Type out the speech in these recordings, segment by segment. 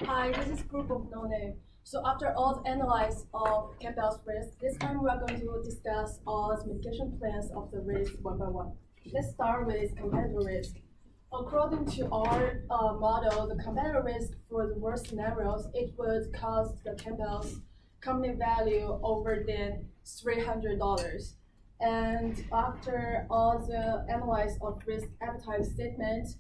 Hi, this is Group of No Name. So after all the analysis of Campbell's risk, this time we are going to discuss all the mitigation plans of the risk one by one. Let's start with competitor risk. According to our model, the competitor risk for the worst scenarios, it would cost the Campbell's company value over than $300. And after all the analysis of risk appetite statement,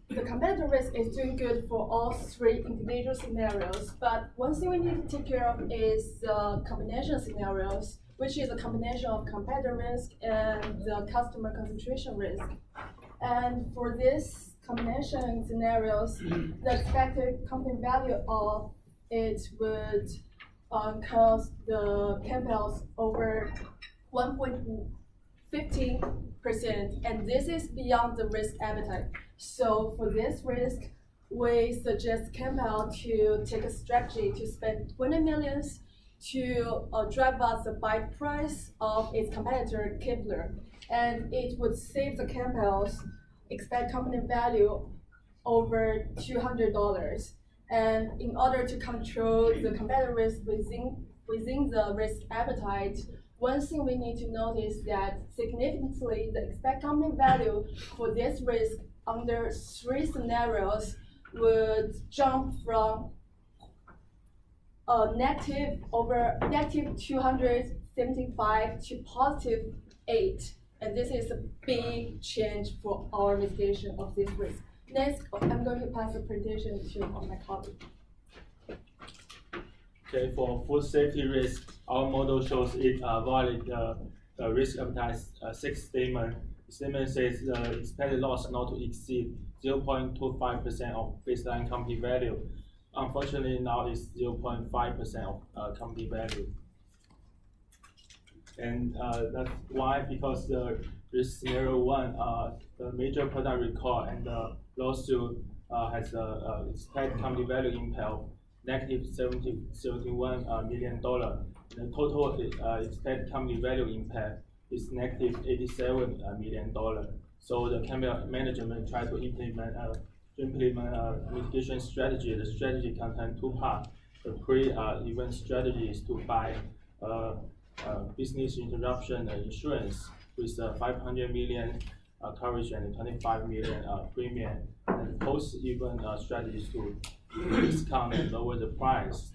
the competitor risk is doing good for all three individual scenarios, but one thing we need to take care of is the combination scenarios, which is a combination of competitor risk and the customer concentration risk. And for this combination scenarios, the expected company value of it would cost the Campbell's over 1.15%, and this is beyond the risk appetite. So for this risk, we suggest Campbell to take a strategy to spend 20 millions to drive up the buy price of its competitor Kepler, and it would save the Campbell's expected company value over $200. And in order to control the competitor risk within the risk appetite, one thing we need to notice that significantly the expected company value for this risk under three scenarios would jump from negative 275 to positive 8. And this is a big change for our mitigation of this risk. Next, I'm going to pass the presentation to my colleague. Okay, for food safety risk, our model shows it violate the risk appetite 6 statement. The statement says the expected loss not to exceed 0.25% of baseline company value. Unfortunately, now it's 0.5% of company value. And that's why, because the risk scenario 1, the major product recall and the lawsuit has expected company value impact negative $71 million. The total expected company value impact is negative $87 million. So the Campbell management try to implement a mitigation strategy. The strategy contains 2 parts. The pre-event strategy is to buy business interruption insurance with 500 million coverage and 25 million premium. And post-event strategy is to discount and lower the price,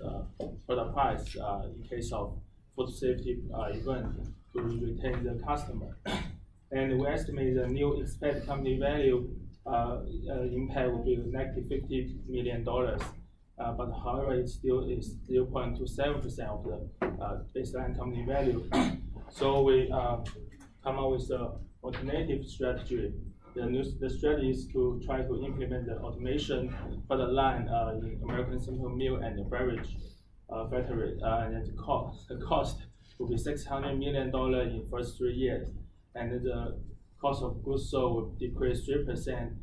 product price in case of food safety event to retain the customer. And we estimate the new expected company value impact will be negative $50 million. But however, it still is 0.27% of the baseline company value. So we come up with an alternative strategy. The strategy is to try to implement the automation for the line in American Simple Meal and the beverage factory. And the cost will be $600 million in the first 3 years. And the cost of goods sold will decrease 3%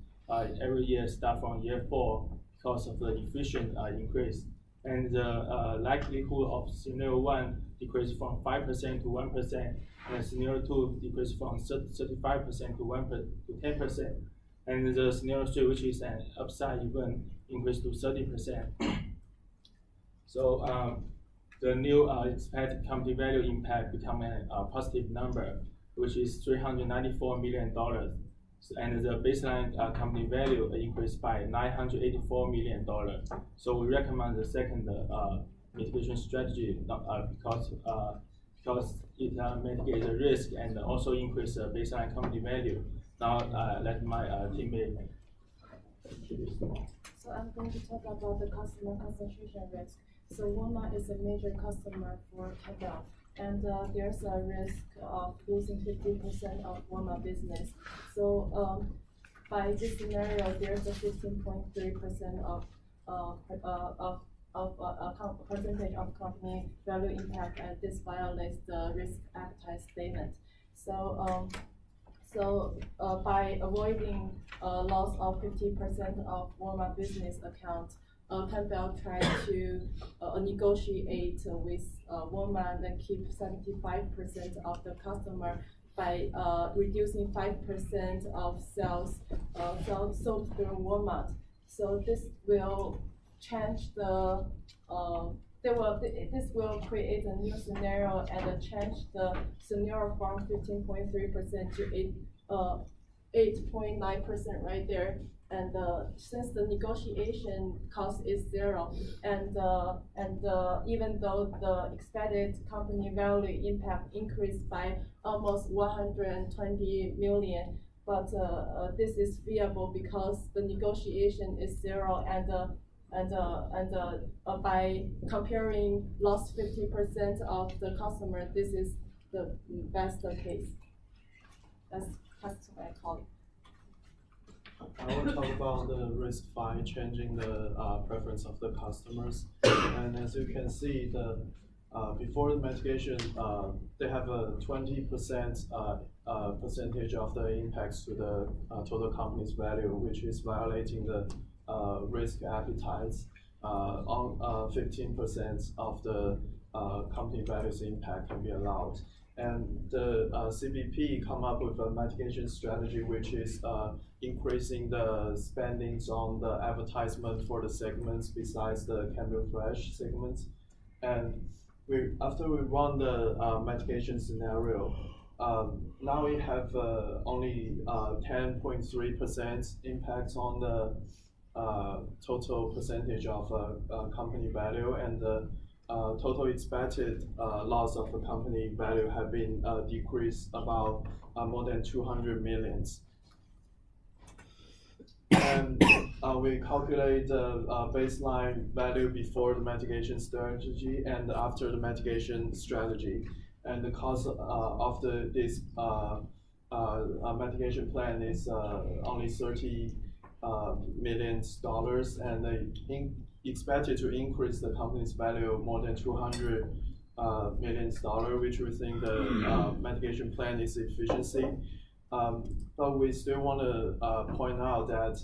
every year, start from year 4, because of the efficient increase. And the likelihood of scenario 1 decrease from 5% to 1%, and scenario 2 decrease from 35% to 10%, and the scenario 3, which is an upside event, increase to 30%. So the new expected company value impact become a positive number, which is $394 million. And the baseline company value increased by $984 million. So we recommend the second mitigation strategy because it mitigates the risk and also increase the baseline company value. Now let my teammate introduce. So I'm going to talk about the customer concentration risk. So Walmart is a major customer for Campbell, and there's a risk of losing 50% of Walmart business. So by this scenario, there's a 15.3% of percentage of company value impact, and this violates the risk appetite statement. So by avoiding loss of 50% of Walmart business accounts, Campbell tried to negotiate with Walmart and keep 75% of the customer by reducing 5% of sales sold through Walmart. So this will change the this will create a new scenario and change the scenario from 15.3% to 8.9% right there. And since the negotiation cost is zero, and even though the expected company value impact increased by almost 120 million, but this is feasible because the negotiation is zero, and by comparing lost 50% of the customer, this is the best case. That's what I call it. I will talk about the risk by changing the preference of the customers. And as you can see, before the mitigation, they have a 20% percentage of the impacts to the total company's value, which is violating the risk appetites. On 15% of the company value's impact can be allowed. And the CBP come up with a mitigation strategy, which is increasing the spendings on the advertisement for the segments besides the Campbell Fresh segments. And after we run the mitigation scenario, now we have only 10.3% impact on the total percentage of company value, and the total expected loss of the company value have been decreased about more than 200 millions. And we calculate the baseline value before the mitigation strategy and after the mitigation strategy. And the cost of this mitigation plan is only $30 million, and they expected to increase the company's value more than $200 million, which we think the mitigation plan is efficiency. But we still want to point out that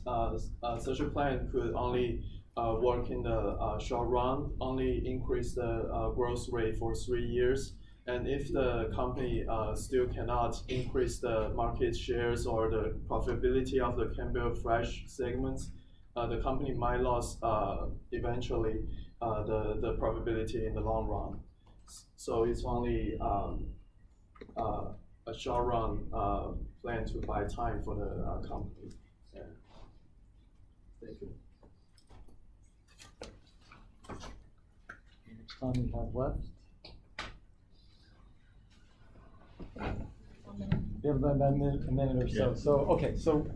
such a plan could only work in the short run, only increase the growth rate for 3 years. And if the company still cannot increase the market shares or the profitability of the Campbell Fresh segments, the company might lose eventually the profitability in the long run. So it's only a short run plan to buy time for the company. Yeah. Thank you. How much time we have left? We have about a minute or so. Yeah. So, okay, so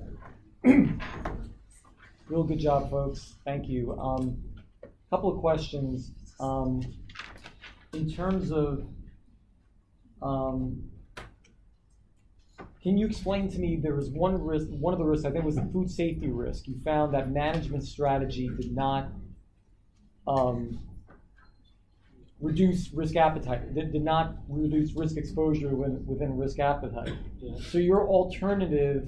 real good job, folks. Thank you. Couple of questions. In terms of, can you explain to me, there was one risk, one of the risks, I think was the food safety risk. You found that management strategy did not reduce risk appetite, did not reduce risk exposure within risk appetite. Yeah. So your alternative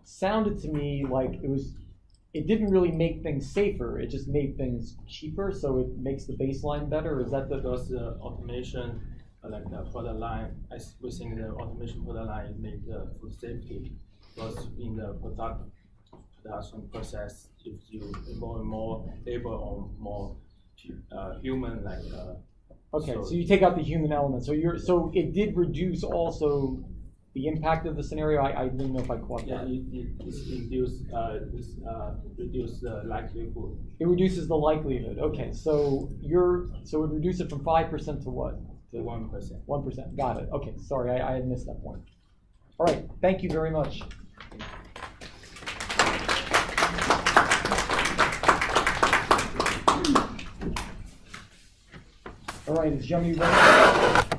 sounded to me like it didn't really make things safer, it just made things cheaper, so it makes the baseline better. Is that the? Because the automation, like the product line, we think the automation product line make the food safety. Because in the production process, if you more and more labor on more human like. Okay, so you take out the human element. So it did reduce also the impact of the scenario. I didn't know if I caught Yeah, that. it reduce the likelihood. It reduces the likelihood. Okay, so it would reduce it from 5% to what? To 1%. 1%. Got it. Okay, sorry, I had missed that point. All right, thank you very much. All right, is Yummy ready?